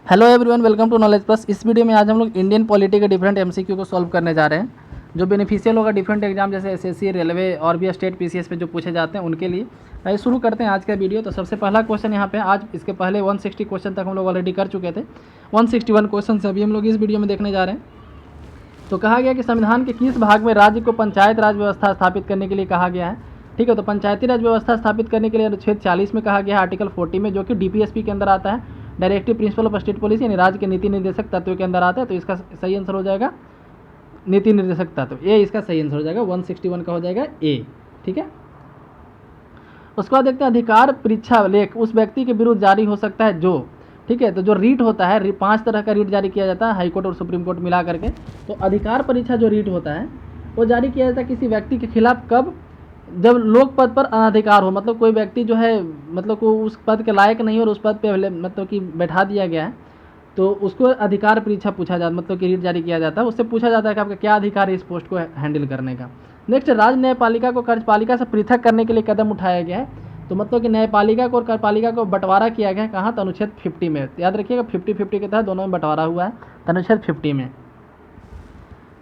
Hello everyone, welcome to knowledge plus. इस video में आज हम लोग इंडियन पॉलिटी के डिफरेंट एमसीक्यू को सॉल्व करने जा रहे हैं, जो बेनिफिशियल होगा डिफरेंट एग्जाम जैसे एसएससी, रेलवे और भी स्टेट पीसीएस पे जो पूछे जाते हैं उनके लिए। आइए शुरू करते हैं आज का वीडियो। तो सबसे पहला क्वेश्चन यहाँ पे, आज इसके पहले 160 क्वेश्चन तक हम लोग ऑलरेडी कर चुके थे। 161 क्वेश्चन अभी हम लोग इस वीडियो में देखने जा रहे हैं। तो कहा गया कि संविधान के किस भाग में राज्य को पंचायत राज व्यवस्था स्थापित करने के लिए कहा गया है। ठीक है, तो पंचायती राज व्यवस्था स्थापित करने के लिए अनुच्छेद 40 में कहा गया है, आर्टिकल 40 में, जो कि डीपीएसपी के अंदर आता है, directive principle of state policy, यानी राज्य के नीति निर्देशक तत्व के अंदर आता है। तो इसका सही आंसर हो जाएगा नीति निर्देशक तत्व, ए इसका सही आंसर हो जाएगा। 161 का हो जाएगा ए। ठीक है, उसके बाद देखते हैं अधिकार परीक्षा लेख उस व्यक्ति के विरुद्ध जारी हो सकता है जो, ठीक है, तो जो रीट होता है, 5 तरह का रीट जारी किया जाता है हाई कोर्ट और सुप्रीम कोर्ट मिला करके। तो अधिकार परीक्षा जो रीट होता है वो जारी किया जाता है किसी व्यक्ति के खिलाफ कब, जब लोक पद पर अनाधिकार हो, मतलब कोई व्यक्ति जो है मतलब को उस पद के लायक नहीं हो और उस पद पे मतलब कि बैठा दिया गया है, तो उसको अधिकार परीक्षा पूछा जाता, मतलब कि रीट जारी किया जाता है। उससे पूछा जाता है कि आपका क्या अधिकार है इस पोस्ट को हैंडल करने का। नेक्स्ट, राज्य न्यायपालिका को कार्यपालिका से पृथक करने के लिए कदम उठाया गया है। तो मतलब कि न्यायपालिका को और कार्यपालिका को बंटवारा किया गया है कहाँ, तो अनुच्छेद 50 में। याद रखिएगा 50-50 के तहत दोनों में बंटवारा हुआ है, तो अनुच्छेद 50 में।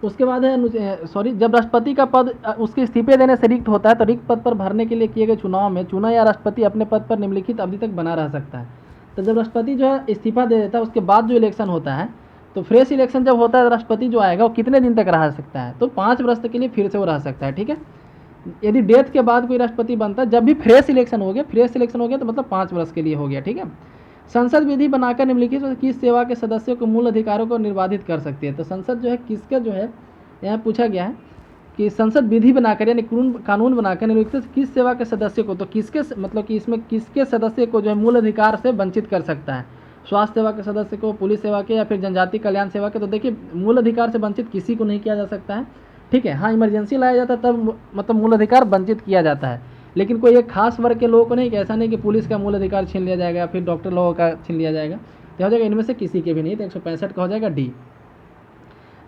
उसके बाद है जब राष्ट्रपति का पद उसके इस्तीफे देने से रिक्त होता है, तो रिक्त पद पर भरने के लिए किए गए चुनाव में चुना या राष्ट्रपति अपने पद पर निम्नलिखित अवधि तक बना रह सकता है। तो जब राष्ट्रपति जो है इस्तीफा दे देता है, उसके बाद जो इलेक्शन होता है, तो फ्रेश इलेक्शन जब होता है, राष्ट्रपति जो आएगा वो कितने दिन तक रह सकता है, तो 5 वर्ष के लिए फिर से वो रह सकता है। ठीक है, यदि डेथ के बाद कोई राष्ट्रपति बनता है, जब भी फ्रेश इलेक्शन हो गया तो मतलब 5 वर्ष के लिए हो गया। ठीक है, संसद विधि बनाकर निम्नलिखित किस सेवा के सदस्यों को मूल अधिकारों को निर्बाधित कर सकती है। तो संसद जो है किसका जो है यहाँ पूछा गया है कि संसद विधि बनाकर यानी कानून बनाकर निम्नलिखित किस सेवा के सदस्य को, तो किसके मतलब कि इसमें किसके सदस्य को जो है मूल अधिकार से वंचित कर सकता है। स्वास्थ्य सेवा के सदस्य को, पुलिस सेवा के, या फिर जनजाति कल्याण सेवा के। तो देखिए मूल अधिकार से वंचित किसी को नहीं किया जा सकता है। ठीक है, हाँ इमरजेंसी लाया जाता है तब मतलब मूल अधिकार वंचित किया जाता है, लेकिन कोई एक खास वर्ग के लोगों को नहीं, कि ऐसा नहीं कि पुलिस का मूल अधिकार छीन लिया जाएगा या फिर डॉक्टर लोगों का छीन लिया जाएगा। तो हो जाएगा इनमें से किसी के भी नहीं। तो 165 का हो जाएगा डी।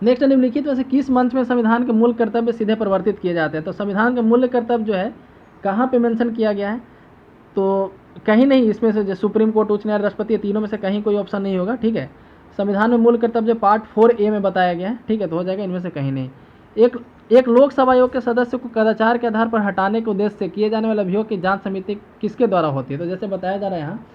नेक्स्ट, निम्नलिखित वैसे किस मंच में संविधान के मूल कर्तव्य सीधे परिवर्तित किए जाते हैं। तो संविधान का मूल कर्तव्य जो है कहाँ पे मेंशन किया गया है, तो कहीं नहीं इसमें से, जो सुप्रीम कोर्ट, उच्च न्यायालय, राष्ट्रपति, तीनों में से कहीं कोई ऑप्शन नहीं होगा। ठीक है, संविधान में मूल कर्तव्य पार्ट 4A में बताया गया है। ठीक है, तो हो जाएगा इनमें से कहीं नहीं। एक लोकसभा आयोग के सदस्य को कदाचार के आधार पर हटाने के उद्देश्य से किए जाने वाले अभियोग की जांच समिति किसके द्वारा होती है। तो जैसे बताया जा रहा है यहाँ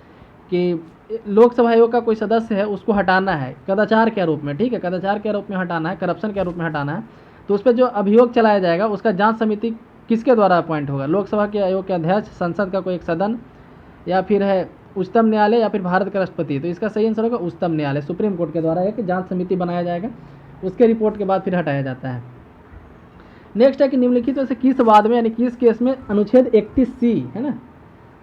कि लोकसभा आयोग का कोई सदस्य है, उसको हटाना है कदाचार के आरोप में। ठीक है, कदाचार के आरोप में हटाना है, करप्शन के आरोप में हटाना है, तो उस पर जो अभियोग चलाया जाएगा उसका जांच समिति किसके द्वारा अपॉइंट होगा। लोकसभा के आयोग के अध्यक्ष, संसद का कोई एक सदन, या फिर है उच्चतम न्यायालय, या फिर भारत का राष्ट्रपति। तो इसका सही आंसर होगा उच्चतम न्यायालय, सुप्रीम कोर्ट के द्वारा एक जांच समिति बनाया जाएगा, उसके रिपोर्ट के बाद फिर हटाया जाता है। नेक्स्ट है कि निम्नलिखित में से किस वाद में यानी किस केस में अनुच्छेद 31C है ना,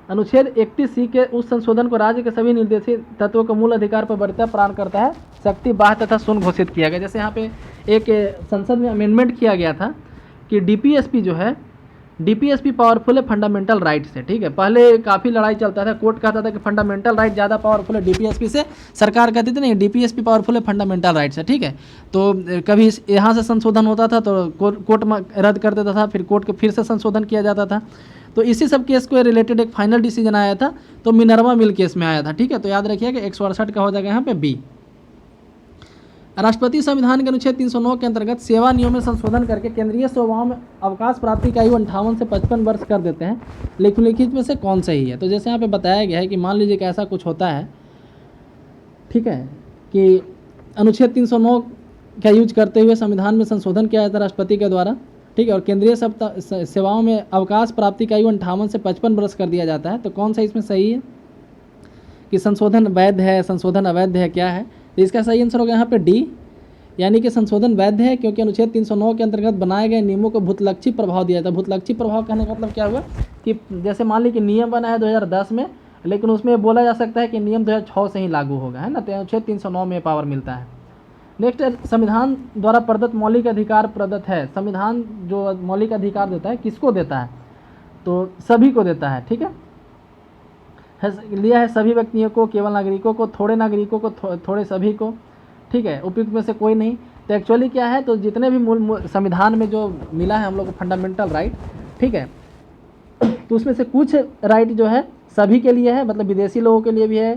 अनुच्छेद 31C के उस संशोधन को राज्य के सभी निर्देशित तत्वों को मूल अधिकार पर वरीयता प्रदान करता है, शक्ति, बाह्य तथा शून्य घोषित किया गया। जैसे यहाँ पे एक संसद में अमेंडमेंट किया गया था कि डीपीएसपी जो है, डीपीएसपी पावरफुल है फंडामेंटल राइट से। ठीक है, पहले काफ़ी लड़ाई चलता था, कोर्ट कहता था कि फंडामेंटल राइट ज़्यादा पावरफुल है डीपीएसपी से, सरकार कहती थी नहीं डीपीएसपी पावरफुल है फंडामेंटल राइट से। ठीक है, तो कभी यहाँ से संशोधन होता था तो कोर्ट में रद्द कर देता था, फिर कोर्ट के फिर से संशोधन किया जाता था। तो इसी सब केस को रिलेटेड एक फाइनल डिसीजन आया था, तो मिनर्वा मिल केस में आया था। ठीक है, तो याद रखिएगा 168 का हो जाएगा यहाँ पे बी। राष्ट्रपति संविधान के अनुच्छेद 309 के अंतर्गत सेवा नियम में संशोधन करके केंद्रीय सेवाओं में अवकाश प्राप्ति की आयु 58 से 55 वर्ष कर देते हैं। निम्नलिखित में से कौन सही है। तो जैसे यहाँ पे बताया गया है कि मान लीजिए कि ऐसा कुछ होता है, ठीक है, कि अनुच्छेद 309 का यूज करते हुए संविधान में संशोधन किया जाता है राष्ट्रपति के द्वारा। ठीक है, और केंद्रीय सेवाओं में अवकाश प्राप्ति की आयु 58 से 55 वर्ष कर दिया जाता है। तो कौन सा इसमें सही है कि संशोधन वैध है, संशोधन अवैध है, क्या है। तो इसका सही आंसर होगा यहाँ पे डी, यानी कि संशोधन वैध है, क्योंकि अनुच्छेद 309 के अंतर्गत बनाए गए नियमों को भूतलक्षी प्रभाव दिया था। भूतलक्षी प्रभाव कहने का मतलब क्या हुआ कि जैसे मान लीजिए कि नियम बना है 2010 में, लेकिन उसमें बोला जा सकता है कि नियम 2006 से ही लागू होगा, है ना, तो अनुच्छेद 309 में पावर मिलता है। नेक्स्ट, संविधान द्वारा प्रदत्त मौलिक अधिकार प्रदत्त है। संविधान जो मौलिक अधिकार देता है किसको देता है, तो सभी को देता है। ठीक है, लिया है सभी व्यक्तियों को, केवल नागरिकों को, थोड़े नागरिकों को, थोड़े सभी को। ठीक है, उपयुक्त में से कोई नहीं। तो एक्चुअली क्या है, तो जितने भी मूल संविधान में जो मिला है हम लोग को फंडामेंटल राइट, ठीक है, तो उसमें से कुछ राइट जो है सभी के लिए है, मतलब विदेशी लोगों के लिए भी है,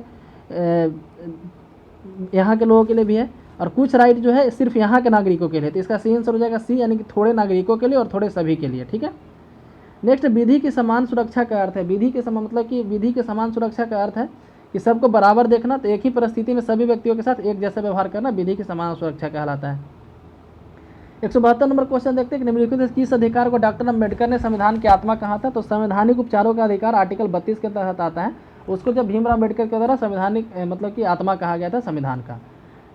यहाँ के लोगों के लिए भी है, और कुछ राइट जो है सिर्फ यहाँ के नागरिकों के लिए। तो इसका सही आंसर हो जाएगा सी, यानी कि थोड़े नागरिकों के लिए और थोड़े सभी के लिए। ठीक है। नेक्स्ट, विधि की समान सुरक्षा का अर्थ है। विधि के समान मतलब कि विधि के समान सुरक्षा का अर्थ है कि सबको बराबर देखना, तो एक ही परिस्थिति में सभी व्यक्तियों के साथ एक जैसा व्यवहार करना विधि की समान सुरक्षा कहलाता है। 172 नंबर क्वेश्चन देखते हैं कि निम्नलिखित में किस अधिकार को डॉक्टर अम्बेडकर ने संविधान की आत्मा कहा था। तो संवैधानिक उपचारों का अधिकार आर्टिकल 32 के तहत आता है, उसको जब भीमराव अम्बेडकर के द्वारा संवैधानिक मतलब कि आत्मा कहा गया था संविधान का।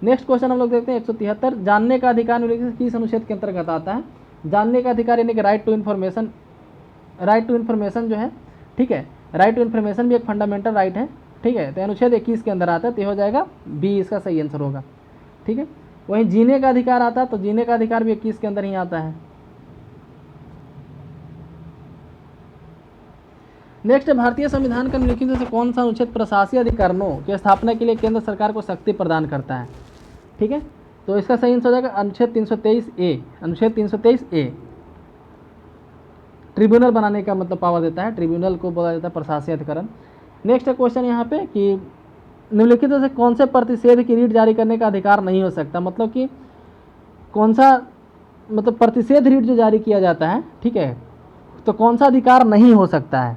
नेक्स्ट क्वेश्चन हम लोग देखते हैं 173, जानने का अधिकार निम्नलिखित किस अनुच्छेद के अंतर्गत आता है। जानने का अधिकार यानी कि right to information, right to information जो है, ठीक है, राइट टू इन्फॉर्मेशन भी एक फंडामेंटल राइट है। ठीक है, तो अनुच्छेद 21 के अंदर आता है, तो ये हो जाएगा बी, इसका सही आंसर होगा। ठीक है। वहीं जीने का अधिकार आता है, तो जीने का अधिकार भी 21 के अंदर ही आता है। नेक्स्ट, भारतीय संविधान का निम्नलिखित में से कौन सा अनुच्छेद प्रशासकीय अधिकारों की स्थापना के लिए केंद्र सरकार को शक्ति प्रदान करता है। ठीक है, तो इसका सही आंसर हो जाएगा अनुच्छेद 323A। अनुच्छेद 323A ट्रिब्यूनल बनाने का मतलब पावर देता है, ट्रिब्यूनल को बोला जाता है प्रशासकीय अधिकरण। नेक्स्ट क्वेश्चन यहाँ पे कि निम्नलिखित में से कौन से प्रतिषेध की रीट जारी करने का अधिकार नहीं हो सकता। मतलब कि कौन सा, मतलब प्रतिषेध रीट जो जारी किया जाता है, ठीक है, तो कौन सा अधिकार नहीं हो सकता है।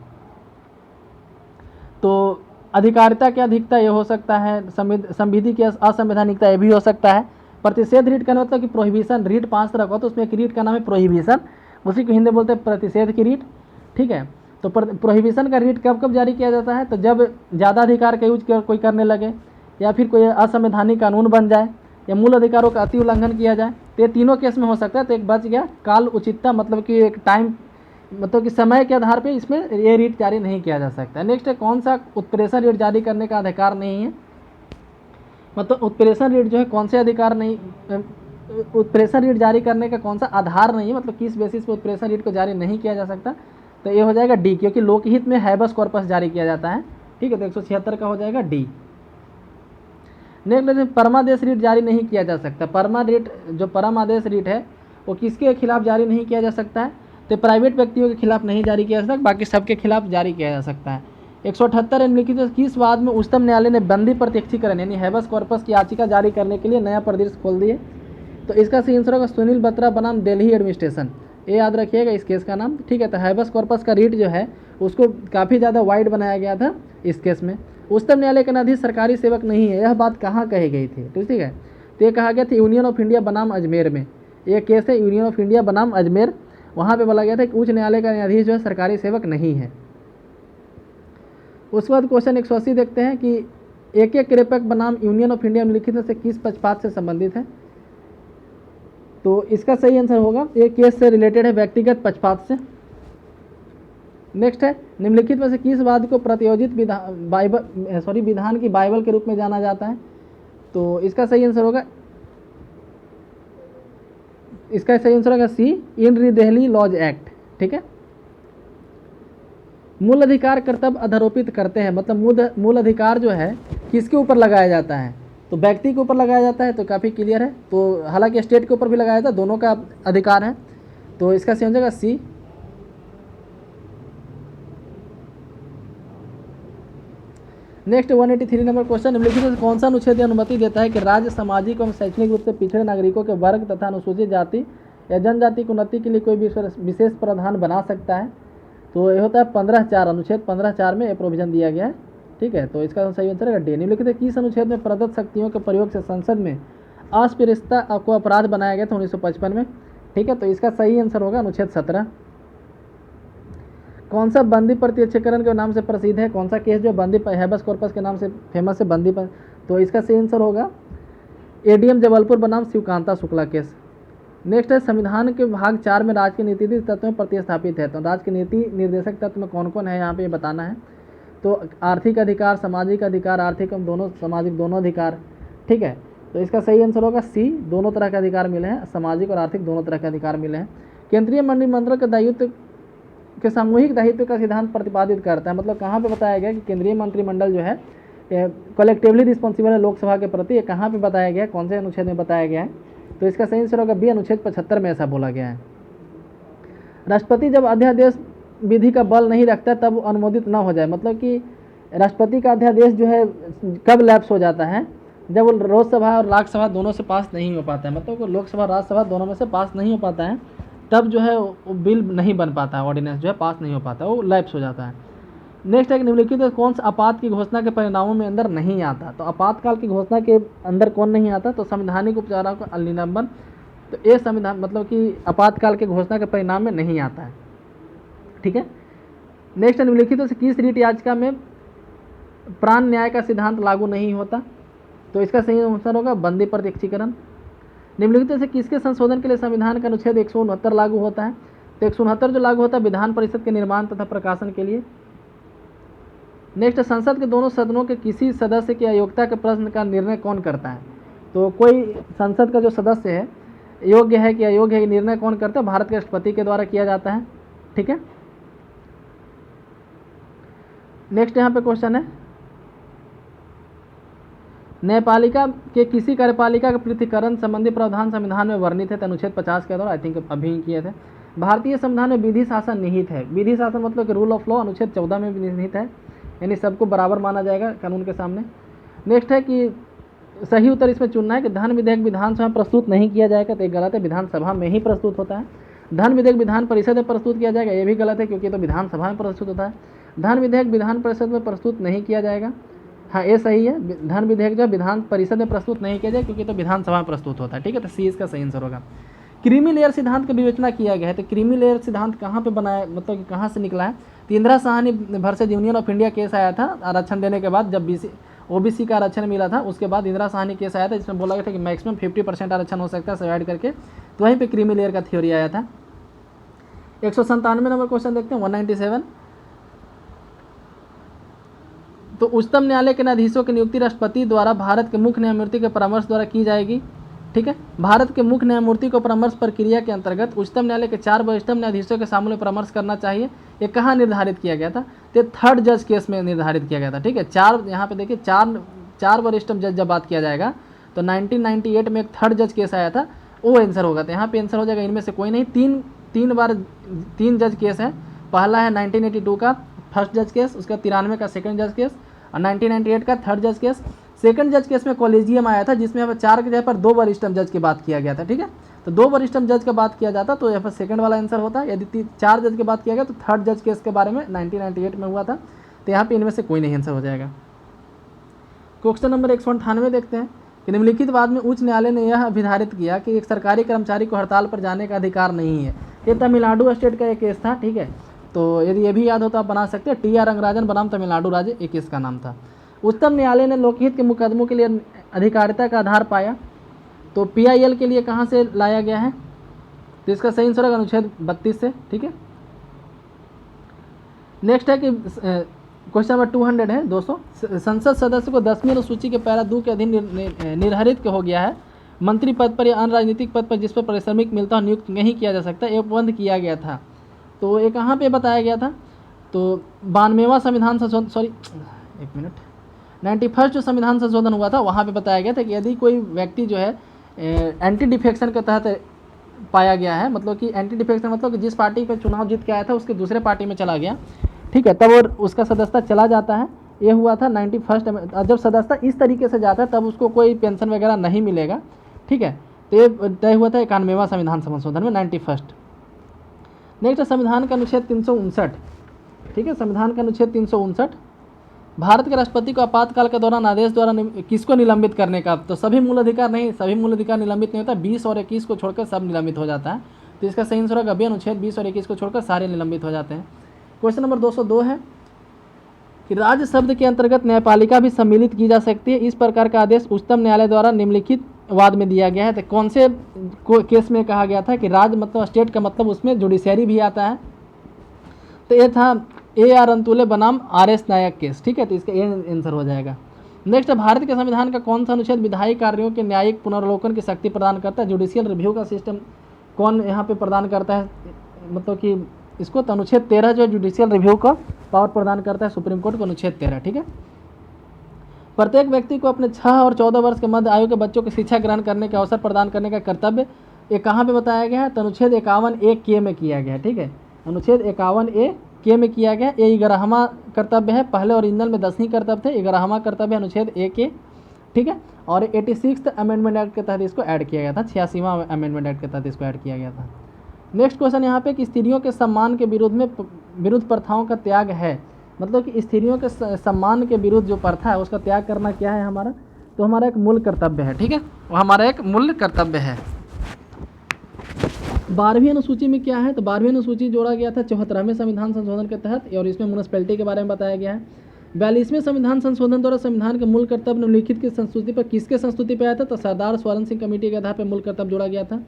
तो अधिकारिता की अधिकता ये हो सकता है, संविधि की असंवैधानिकता ये भी हो सकता है। प्रतिषेध रीट का मतलब कि प्रोहिबिशन, रीट 5 तरह का, तो उसमें एक रीट का नाम है प्रोहिबिशन, उसी को हिंदी बोलते हैं प्रतिषेध की रीट। ठीक है, तो प्रोहिबिशन का रीट कब कब जारी किया जाता है, तो जब ज़्यादा अधिकार का यूज कोई करने लगे, या फिर कोई असंवैधानिक कानून बन जाए, या मूल अधिकारों का अति उल्लंघन किया जाए, तो ये तीनों केस में हो सकता है। तो एक बच गया काल उचितता, मतलब कि एक टाइम, मतलब कि समय के आधार पे इसमें ये रीट जारी नहीं किया जा सकता। नेक्स्ट है, कौन सा उत्प्रेषण रीट जारी करने का अधिकार नहीं है। मतलब उत्प्रेषण रीट जो है कौन से अधिकार नहीं, उत्प्रेषण रीट जारी करने का कौन सा आधार नहीं है, मतलब किस बेसिस पे उत्प्रेषण रीट को जारी नहीं किया जा सकता। तो ये हो जाएगा डी, क्योंकि लोकहित में हैबस कॉर्पस जारी किया जाता है। ठीक है, तो 176 का हो जाएगा डी। नेक्स्ट, परमादेश रीट जारी नहीं किया जा सकता। परमादेश रीट है वो किसके खिलाफ जारी नहीं किया जा सकता है, तो प्राइवेट व्यक्तियों के खिलाफ नहीं जारी किया जा सकता, बाकी सबके खिलाफ जारी किया जा सकता है। 178 निम्नलिखित में किस वाद में उच्चतम न्यायालय ने बंदी प्रत्यक्षीकरण यानी हैबस कॉर्पस की याचिका जारी करने के लिए नया परिदृश्य खोल दिए। तो इसका सही आंसर होगा सुनील बत्रा बनाम दिल्ली एडमिनिस्ट्रेशन, ये याद रखिएगा इस केस का नाम। ठीक है, तो हैबस कॉर्पस का रीट जो है उसको काफ़ी ज़्यादा वाइड बनाया गया था इस केस में। उच्चतम न्यायालय का न्यायाधीश सरकारी सेवक नहीं है, यह बात कहाँ कही गई थी। ठीक है, तो ये कहा गया था यूनियन ऑफ इंडिया बनाम अजमेर में, ये केस है यूनियन ऑफ इंडिया बनाम अजमेर, वहाँ पे बोला गया था कि उच्च न्यायालय का न्यायाधीश जो है सरकारी सेवक नहीं है। उसके बाद क्वेश्चन 180 देखते हैं कि एक कृपक बनाम यूनियन ऑफ इंडिया निम्नलिखित में से किस पक्षपात से संबंधित है। तो इसका सही आंसर होगा ये केस से रिलेटेड है, व्यक्तिगत पक्षपात से। नेक्स्ट है, निम्नलिखित में से किस वाद को प्रतियोजित विधान की बाइबल के रूप में जाना जाता है। तो इसका सही आंसर होगा सी, इन दिल्ली लॉज एक्ट। ठीक है, मूल अधिकार कर्तव्य अधारोपित करते हैं, मतलब मूल अधिकार जो है किसके ऊपर लगाया जाता है, तो व्यक्ति के ऊपर लगाया जाता है, तो काफ़ी क्लियर है। तो हालांकि स्टेट के ऊपर भी लगाया जाता है, दोनों का अधिकार है, तो इसका सही हो जाएगा सी। नेक्स्ट 183 नंबर क्वेश्चन, निम्नलिखित में कौन सा अनुच्छेद अनुमति देता है कि राज्य सामाजिक एवं शैक्षणिक रूप से पिछड़े नागरिकों के वर्ग तथा अनुसूचित जाति या जनजाति की उन्नति के लिए कोई विशेष प्रावधान बना सकता है। तो ये होता है 15(4), अनुच्छेद 15(4) में ये प्रोविजन दिया गया है। ठीक है, तो इसका सही आंसर है डी। निम्नलिखित किस अनुच्छेद में प्रदत्त शक्तियों के प्रयोग से संसद में अस्पृश्यता को अपराध बनाया गया था 1955 में। ठीक है, तो इसका सही आंसर होगा अनुच्छेद 17। कौन सा बंदी प्रत्यक्षीकरण के नाम से प्रसिद्ध है, कौन सा केस जो बंदी हैबस कॉर्पस के नाम से फेमस है, बंदी पर, तो इसका सही आंसर होगा एडीएम जबलपुर बनाम शिवकांता शुक्ला केस। नेक्स्ट है, संविधान के भाग 4 में राज्य के नीति तत्व में प्रतिस्थापित है। तो राज्य के नीति निर्देशक तत्व में कौन कौन है यहाँ पे बताना है। तो आर्थिक अधिकार, सामाजिक अधिकार, आर्थिक एवं दोनों सामाजिक दोनों अधिकार। ठीक है, तो इसका सही आंसर होगा सी, दोनों तरह के अधिकार मिले हैं, सामाजिक और आर्थिक दोनों तरह के अधिकार मिले हैं। केंद्रीय मंत्रिमंडल के दायित्व के सामूहिक दायित्व का सिद्धांत प्रतिपादित करता है, मतलब कहाँ पे बताया गया कि केंद्रीय मंत्रिमंडल जो है कलेक्टिवली रिस्पॉन्सिबल है लोकसभा के प्रति, ये कहाँ पे बताया गया, कौन से अनुच्छेद में बताया गया है। तो इसका सही आंसर होगा बी, अनुच्छेद 75 में ऐसा बोला गया है। राष्ट्रपति जब अध्यादेश विधि का बल नहीं रखता तब अनुमोदित न हो जाए, मतलब कि राष्ट्रपति का अध्यादेश जो है कब लैप्स हो जाता है, जब वो लोकसभा और राज्यसभा दोनों से पास नहीं हो पाता है, मतलब लोकसभा राज्यसभा दोनों में से पास नहीं हो पाता है, तब जो है वो बिल नहीं बन पाता है, ऑर्डिनेंस जो है पास नहीं हो पाता, वो लैप्स हो जाता है। नेक्स्ट है कि निम्नलिखित में कौन सा आपात की घोषणा के परिणामों में अंदर नहीं आता। तो आपातकाल की घोषणा के अंदर कौन नहीं आता, तो संवैधानिक उपचारों का निलंबन। तो ये संविधान मतलब कि आपातकाल की घोषणा के परिणाम में नहीं आता है, ठीक है। नेक्स्ट है निम्नलिखित से किस रीट याचिका में प्राण न्याय का सिद्धांत लागू नहीं होता। तो इसका सही आंसर होगा बंदी प्रत्यक्षीकरण। निम्नलिखित से किसके संशोधन के लिए संविधान का अनुच्छेद 169 लागू होता है। तो 169 जो लागू होता है विधान परिषद के निर्माण तथा प्रकाशन के लिए। नेक्स्ट, संसद के दोनों सदनों के किसी सदस्य की अयोग्यता के प्रश्न का निर्णय कौन करता है। तो कोई संसद का जो सदस्य है योग्य है कि अयोग्य है, निर्णय कौन करता है, भारत के राष्ट्रपति के द्वारा किया जाता है, ठीक है। नेक्स्ट यहाँ पे क्वेश्चन है, न्यायपालिका के किसी कार्यपालिका के पृथक्करण संबंधी प्रावधान संविधान में वर्णित है। तो अनुच्छेद 50 के द्वारा, आई थिंक अभी किए थे। भारतीय संविधान में विधि शासन निहित है। विधि शासन मतलब कि रूल ऑफ लॉ अनुच्छेद 14 में भी निहित है, यानी सबको बराबर माना जाएगा कानून के सामने। नेक्स्ट है कि सही उत्तर इसमें चुनना है कि धन विधेयक विधानसभा में प्रस्तुत नहीं किया जाएगा। तो एक गलत है, विधानसभा में ही प्रस्तुत होता है। धन विधेयक विधान परिषद में प्रस्तुत किया जाएगा, ये भी गलत है क्योंकि तो विधानसभा में प्रस्तुत होता है। धन विधेयक विधान परिषद में प्रस्तुत नहीं किया जाएगा, हाँ ये सही है। धन विधेयक जो विधान परिषद में प्रस्तुत नहीं किया जाए क्योंकि तो विधानसभा में प्रस्तुत होता है, ठीक है। तो सी इसका सही आंसर होगा। क्रीमी लेयर सिद्धांत का विवेचना किया गया है। तो क्रीमी लेयर सिद्धांत कहाँ पे बनाया, मतलब कि कहाँ से निकला है। तो Indira Sahni versus union of India case आया था आरक्षण देने के बाद, जब ओबीसी का आरक्षण मिला था उसके बाद इंदिरा साहनी केस आया था जिसमें बोला गया था कि मैक्सिमम 50% आरक्षण हो सकता है सब करके। तो वहीं पे क्रीमी लेयर का थ्योरी आया था। 197 नंबर क्वेश्चन देखते हैं, 197। तो उच्चतम न्यायालय के न्यायाधीशों की नियुक्ति राष्ट्रपति द्वारा भारत के मुख्य न्यायमूर्ति के परामर्श द्वारा की जाएगी, ठीक है। भारत के मुख्य न्यायमूर्ति को परामर्श प्रक्रिया के अंतर्गत उच्चतम न्यायालय के 4 वरिष्ठतम न्यायाधीशों के सामने परामर्श करना चाहिए। ये कहाँ निर्धारित किया गया था, तो थर्ड जज केस में निर्धारित किया गया था, ठीक है। 4 यहाँ पे देखिए, चार वरिष्ठतम जज जब बात किया जाएगा तो 1998 में एक थर्ड जज केस आया था, वो आंसर होगा। तो यहाँ पे आंसर हो जाएगा इनमें से कोई नहीं। तीन जज केस है। पहला है 1982 का फर्स्ट जज केस, उसका 93 का सेकंड जज केस और 1998 का थर्ड जज केस। सेकंड जज केस में कॉलेजियम आया था जिसमें यहाँ पर 4 की जगह पर 2 वरिष्ठतम जज की बात किया गया था, ठीक है। तो 2 वरिष्ठतम जज का बात किया जाता तो यहाँ पर सेकंड वाला आंसर होता। यदि 4 जज की बात किया गया तो थर्ड जज केस के बारे में 1998 में हुआ था। तो यहाँ पे इनमें से कोई नहीं आंसर हो जाएगा। क्वेश्चन नंबर 198 देखते हैं कि निम्नलिखित बाद में उच्च न्यायालय ने यह अभिधारित किया कि एक सरकारी कर्मचारी को हड़ताल पर जाने का अधिकार नहीं है। ये तमिलनाडु स्टेट का एक केस था, ठीक है। तो यदि ये भी याद हो तो आप बना सकते हैं, TR रंगराजन बनाम तमिलनाडु राज्य, एक केस का नाम था। उच्चतम न्यायालय ने लोकहित के मुकदमों के लिए अधिकारिता का आधार पाया। तो PIL के लिए कहाँ से लाया गया है, तो इसका सही आंसर होगा अनुच्छेद 32 से, ठीक है। नेक्स्ट है कि क्वेश्चन नंबर 200 है 200। संसद सदस्य को 10वीं अनुसूची के पैरा 2 के अधीन निर्धारित हो गया है, मंत्री पद पर या अन्य राजनीतिक पद पर जिस पर पारिश्रमिक मिलता हो नियुक्त नहीं किया जा सकता, एक बंद किया गया था। तो ये कहाँ पे बताया गया था, तो 92वां संविधान संशोधन, सॉरी एक मिनट, 91 जो संविधान संशोधन हुआ था वहाँ पे बताया गया था कि यदि कोई व्यक्ति जो है एंटी डिफेक्शन के तहत पाया गया है, मतलब कि एंटी डिफेक्शन मतलब कि जिस पार्टी पे चुनाव जीत के आया था उसके दूसरे पार्टी में चला गया, ठीक है, तब वो उसका सदस्यता चला जाता है। ये हुआ था 91 में। जब सदस्यता इस तरीके से जाता है तब उसको कोई पेंशन वगैरह नहीं मिलेगा, ठीक है। तो ये तय हुआ था 91वां संविधान संशोधन में 91। नेक्स्ट संविधान का अनुच्छेद 359, ठीक है। संविधान का अनुच्छेद 359, भारत के राष्ट्रपति को आपातकाल के दौरान आदेश द्वारा किसको निलंबित करने का, तो सभी मूल अधिकार नहीं, सभी मूल अधिकार निलंबित नहीं होता, 20 और 21 को छोड़कर सब निलंबित हो जाता है। तो इसका सही आंसर होगा अभी अनुच्छेद 20 और 21 को छोड़कर सारे निलंबित हो जाते हैं। क्वेश्चन नंबर 202 है कि राज्य शब्द के अंतर्गत न्यायपालिका भी सम्मिलित की जा सकती है। इस प्रकार का आदेश उच्चतम न्यायालय द्वारा निम्नलिखित वाद में दिया गया है। तो कौन से केस में कहा गया था कि राज्य मतलब स्टेट का मतलब उसमें जुडिशरी भी आता है। तो ये था AR अंतुले बनाम RS नायक केस, ठीक है। तो इसका ये आंसर हो जाएगा। नेक्स्ट, भारत के संविधान का कौन सा अनुच्छेद विधायी कार्यों के न्यायिक पुनर्वलोकन की शक्ति प्रदान करता है। जुडिशियल रिव्यू का सिस्टम कौन यहाँ पे प्रदान करता है, मतलब कि इसको, तो अनुच्छेद 13 जो जुडिशियल रिव्यू का पावर प्रदान करता है सुप्रीम कोर्ट को, अनुच्छेद 13, ठीक है। प्रत्येक व्यक्ति को अपने 6 और 14 वर्ष के मध्य आयु के बच्चों की शिक्षा ग्रहण करने का अवसर प्रदान करने का कर्तव्य ये कहाँ पे बताया गया है, तो अनुच्छेद 51A में किया गया है, ठीक है। अनुच्छेद 51A में किया गया। ये 11वां कर्तव्य है, पहले ओरिजिनल में 10वीं कर्तव्य थे, 11वां कर्तव्य अनुच्छेद A ठीक है। और 86th अमेंडमेंट एक्ट के तहत इसको ऐड किया गया था, 86वां अमेंडमेंट एक्ट के तहत इसको ऐड किया गया था। नेक्स्ट क्वेश्चन यहाँ पे कि स्त्रियों के सम्मान के विरुद्ध प्रथाओं का त्याग है, मतलब कि स्त्रियों के सम्मान के विरुद्ध जो प्रथा है उसका त्याग करना क्या है हमारा, तो हमारा एक मूल कर्तव्य है, ठीक है, वो हमारा एक मूल कर्तव्य है। 12वीं अनुसूची में क्या है, तो 12वीं अनुसूची जोड़ा गया था 74वें संविधान संशोधन के तहत, और इसमें म्यूनिसिपैलिटी के बारे में बताया गया है। 42वें संविधान संशोधन द्वारा संविधान के मूल कर्तव्य निम्नलिखित की संस्तुति पर किसके संस्तुति पर आया था, तो सरदार स्वर्ण सिंह कमेटी के आधार पर मूल कर्तव्य जोड़ा गया था।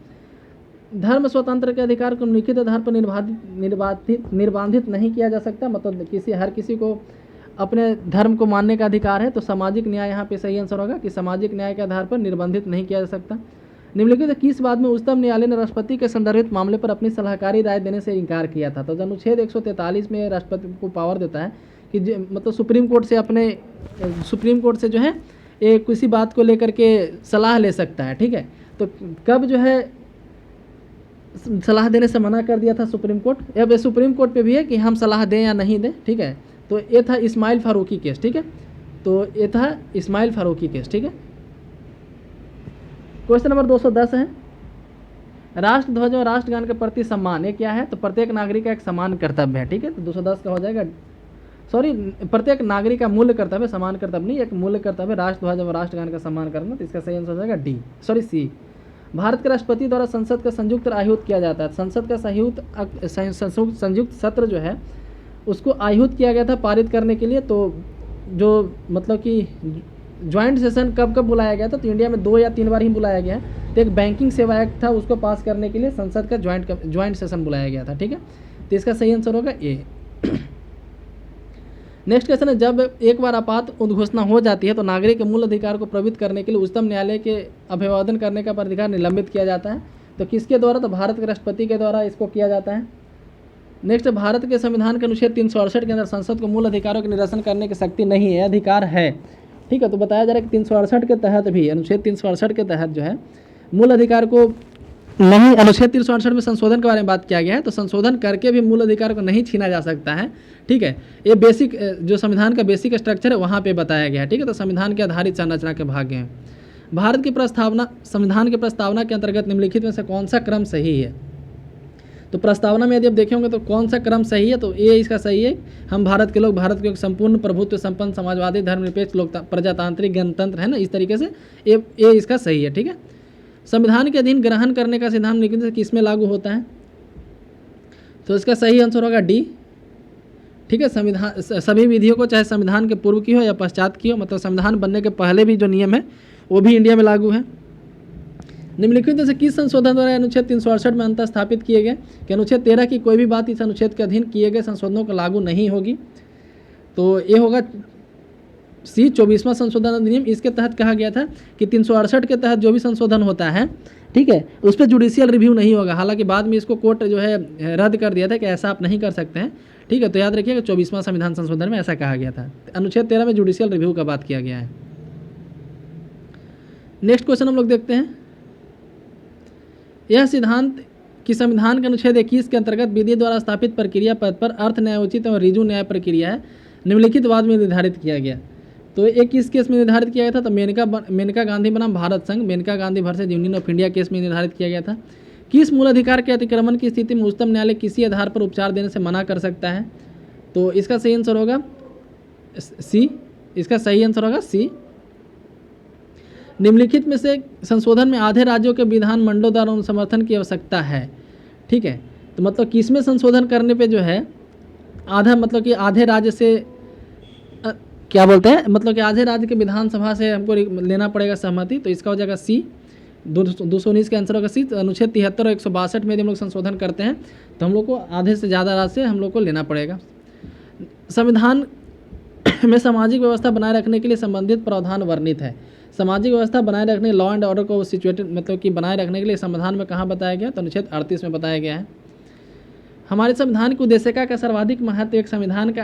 धर्म स्वतंत्र के अधिकार को निम्नलिखित आधार पर निर्बाधित नहीं किया जा सकता, मतलब हर किसी को अपने धर्म को मानने का अधिकार है। तो सामाजिक न्याय यहाँ पे सही आंसर होगा कि सामाजिक न्याय के आधार पर निर्बंधित नहीं किया जा सकता। निम्नलिखित किस बात में उच्चतम न्यायालय ने राष्ट्रपति के संदर्भित मामले पर अपनी सलाहकारी राय देने से इनकार किया था, तो अनुच्छेद 143 में राष्ट्रपति को पावर देता है कि मतलब सुप्रीम कोर्ट से जो है किसी बात को लेकर के सलाह ले सकता है, ठीक है। तो कब जो है सलाह देने से मना कर दिया था सुप्रीम कोर्ट, अब सुप्रीम कोर्ट पे भी है कि हम सलाह दें या नहीं दें, ठीक है। तो ये था इस्माइल फारूकी केस, ठीक है, तो ये था इस्माइल फारूकी केस, ठीक है। क्वेश्चन नंबर 210 है, राष्ट्रध्वज और राष्ट्रगान के प्रति सम्मान ये क्या है, तो प्रत्येक नागरिक का एक समान कर्तव्य है, ठीक है। तो 210 का हो जाएगा, सॉरी, प्रत्येक नागरिक का मूल्य कर्तव्य, समान कर्तव्य नहीं, एक मूल्य कर्तव्य राष्ट्रध्वज और राष्ट्रगान का सम्मान करना, तो इसका सही आंसर हो जाएगा सी। भारत के राष्ट्रपति द्वारा संसद का संयुक्त आहुत किया जाता है, संसद का संयुक्त सत्र जो है उसको आहुत किया गया था पारित करने के लिए। तो जो मतलब कि ज्वाइंट सेशन कब बुलाया गया था, तो इंडिया में 2 या 3 बार ही बुलाया गया है। तो एक बैंकिंग सेवा एक्ट था, उसको पास करने के लिए संसद का ज्वाइंट सेशन बुलाया गया था, ठीक है। तो इसका सही आंसर होगा ए। नेक्स्ट क्वेश्चन है, जब एक बार आपात उद्घोषणा हो जाती है तो नागरिक के मूल अधिकार को प्रभावित करने के लिए उच्चतम न्यायालय के अभिवादन करने का अधिकार निलंबित किया जाता है, तो किसके द्वारा, तो भारत के राष्ट्रपति के द्वारा इसको किया जाता है। नेक्स्ट, भारत के संविधान के अनुच्छेद 368 के अंदर संसद को मूल अधिकारों के निरसन करने की शक्ति नहीं है, अधिकार है, ठीक है। तो बताया जा रहा है कि 368 के तहत भी, अनुच्छेद 368 के तहत जो है मूल अधिकार को नहीं, अनुच्छेद 368 में संशोधन के बारे में बात किया गया है, तो संशोधन करके भी मूल अधिकार को नहीं छीना जा सकता है, ठीक है। ये बेसिक जो संविधान का बेसिक स्ट्रक्चर है वहाँ पे बताया गया है, ठीक है। तो संविधान के आधारित संरचना के भाग हैं। भारत की प्रस्तावना, संविधान की प्रस्तावना के अंतर्गत निम्नलिखित में से कौन सा क्रम सही है, तो प्रस्तावना में यदि आप देखेंगे तो कौन सा क्रम सही है, तो ये इसका सही है, हम भारत के लोग भारत के एक संपूर्ण प्रभुत्व संपन्न समाजवादी धर्मनिरपेक्ष प्रजातांत्रिक गणतंत्र है ना, इस तरीके से ये इसका सही है, ठीक है। संविधान के अधीन ग्रहण करने का सिद्धांत निम्नलिखित किस में लागू होता है, तो इसका सही आंसर होगा डी, ठीक है। संविधान सभी विधियों को चाहे संविधान के पूर्व की हो या पश्चात की हो, मतलब संविधान बनने के पहले भी जो नियम है वो भी इंडिया में लागू है। निम्नलिखित में से किस संशोधन द्वारा अनुच्छेद 368 में अंतर स्थापित किए गए कि अनुच्छेद 13 की कोई भी बात इस अनुच्छेद के अधीन किए गए संशोधनों को लागू नहीं होगी, तो ये होगा सी, 24वां संशोधन अधिनियम। इसके तहत कहा गया था कि 368 के तहत जो भी संशोधन होता है, ठीक है, उस पर जुडिशियल रिव्यू नहीं होगा, हालांकि बाद में इसको कोर्ट जो है रद्द कर दिया था कि ऐसा आप नहीं कर सकते हैं, ठीक है। तो याद रखिएगा 24वां संविधान संशोधन में ऐसा कहा गया था, अनुच्छेद 13 में जुडिशियल रिव्यू का बात किया गया है। नेक्स्ट क्वेश्चन हम लोग देखते हैं, यह सिद्धांत कि संविधान के अनुच्छेद 21 के अंतर्गत विधि द्वारा स्थापित प्रक्रिया पद पर अर्थ न्यायोचित और ऋजु न्याय प्रक्रिया है, निम्नलिखित बाद में निर्धारित किया गया, तो एक किस केस में निर्धारित किया गया था, तो मेनका गांधी बनाम भारत संघ, Maneka Gandhi versus union of India case में निर्धारित किया गया था। किस मूल अधिकार के अतिक्रमण की स्थिति में उच्चतम न्यायालय किसी आधार पर उपचार देने से मना कर सकता है, तो इसका सही आंसर होगा सी, इसका सही आंसर होगा सी। निम्नलिखित में से संशोधन में आधे राज्यों के विधान मंडलों द्वारा समर्थन की आवश्यकता है, ठीक है। तो मतलब किस में संशोधन करने पे जो है आधा, मतलब कि आधे राज्य से क्या बोलते हैं, मतलब कि आधे राज्य के विधानसभा से हमको लेना पड़ेगा सहमति, तो इसका हो जाएगा सी, 219 का आंसर होगा सी। तो अनुच्छेद 73 और 162 में यदि हम लोग संशोधन करते हैं तो हम लोग को आधे से ज़्यादा राज्य से हम लोग को लेना पड़ेगा। संविधान में सामाजिक व्यवस्था बनाए रखने के लिए संबंधित प्रावधान वर्णित है, सामाजिक व्यवस्था बनाए रखने, लॉ एंड ऑर्डर को सिचुएटेड, मतलब कि बनाए रखने के लिए संविधान में कहाँ बताया गया, तो अनुच्छेद 38 में बताया गया है। हमारे संविधान की उद्देशिका का सर्वाधिक महत्व एक संविधान का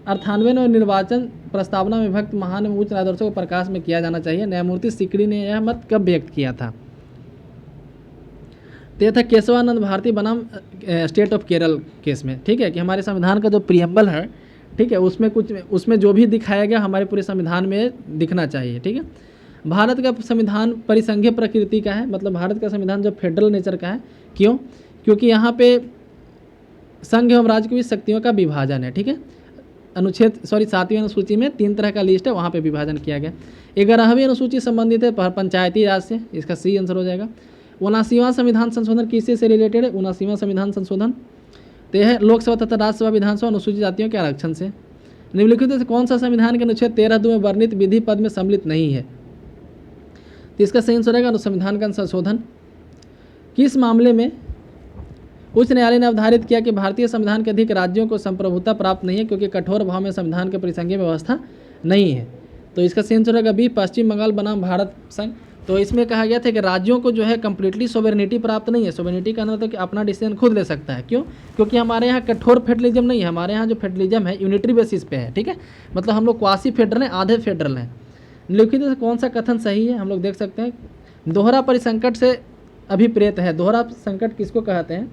98वें और निर्वाचन प्रस्तावना में विभक्त महान एवं उच्च आदर्शों को प्रकाश में किया जाना चाहिए। न्यायमूर्ति सिकरी ने यह मत कब व्यक्त किया था, तो यह था केशवानंद भारती बनाम स्टेट ऑफ केरल केस में, ठीक है। कि हमारे संविधान का जो प्रियम्बल है, ठीक है, उसमें जो भी दिखाया गया हमारे पूरे संविधान में दिखना चाहिए। ठीक है, भारत का संविधान परिसंघीय प्रकृति का है, मतलब भारत का संविधान जब फेडरल नेचर का है। क्यों? क्योंकि यहाँ पे संघ एवं राज्य की भी शक्तियों का विभाजन है। ठीक है, 7वीं अनुसूची में 3 तरह का लिस्ट है, वहाँ पे विभाजन किया गया। 11वीं अनुसूची संबंधित है पंचायती राज से, इसका सी आंसर हो जाएगा। 79वां संविधान संशोधन किससे से रिलेटेड है? 79वां संविधान संशोधन तो यह है लोकसभा तथा राज्यसभा विधानसभा अनुसूचित जातियों के आरक्षण से। निम्नलिखित में से कौन सा संविधान के अनुच्छेद 13(2) में वर्णित विधि पद में सम्मिलित नहीं है? तो इसका सही आंसर रहेगा संविधान का संशोधन। किस मामले में उच्च न्यायालय ने अवधारित किया कि भारतीय संविधान के अधिक राज्यों को संप्रभुता प्राप्त नहीं है क्योंकि कठोर भाव में संविधान के परिसंघीय व्यवस्था नहीं है? तो इसका सही आंसर रहेगा बी, पश्चिम बंगाल बनाम भारत संघ। तो इसमें कहा गया था कि राज्यों को जो है कंप्लीटली सोवेरेनिटी प्राप्त नहीं है। सोवेरेनिटी का मतलब कि अपना डिसीजन खुद ले सकता है। क्यों? क्योंकि हमारे यहाँ कठोर फेडरलिज्म नहीं है, हमारे यहाँ जो फेडरलिज्म है यूनिटरी बेसिस पे है। ठीक है, मतलब हम लोग क्वासी फेडरल हैं, आधे फेडरल हैं। निम्नलिखित में कौन सा कथन सही है? हम लोग देख सकते हैं दोहरा परिसंकट से अभिप्रेत है। दोहरा संकट किसको कहते हैं?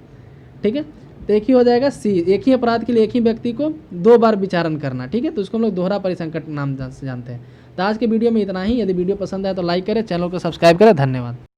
ठीक है, तो एक ही हो जाएगा सी, एक ही अपराध के लिए एक ही व्यक्ति को 2 बार विचारण करना। ठीक है, तो उसको हम लोग दोहरा परिसंकट नाम से जानते हैं। तो आज के वीडियो में इतना ही। यदि वीडियो पसंद आए तो लाइक करें, चैनल को सब्सक्राइब करें। धन्यवाद।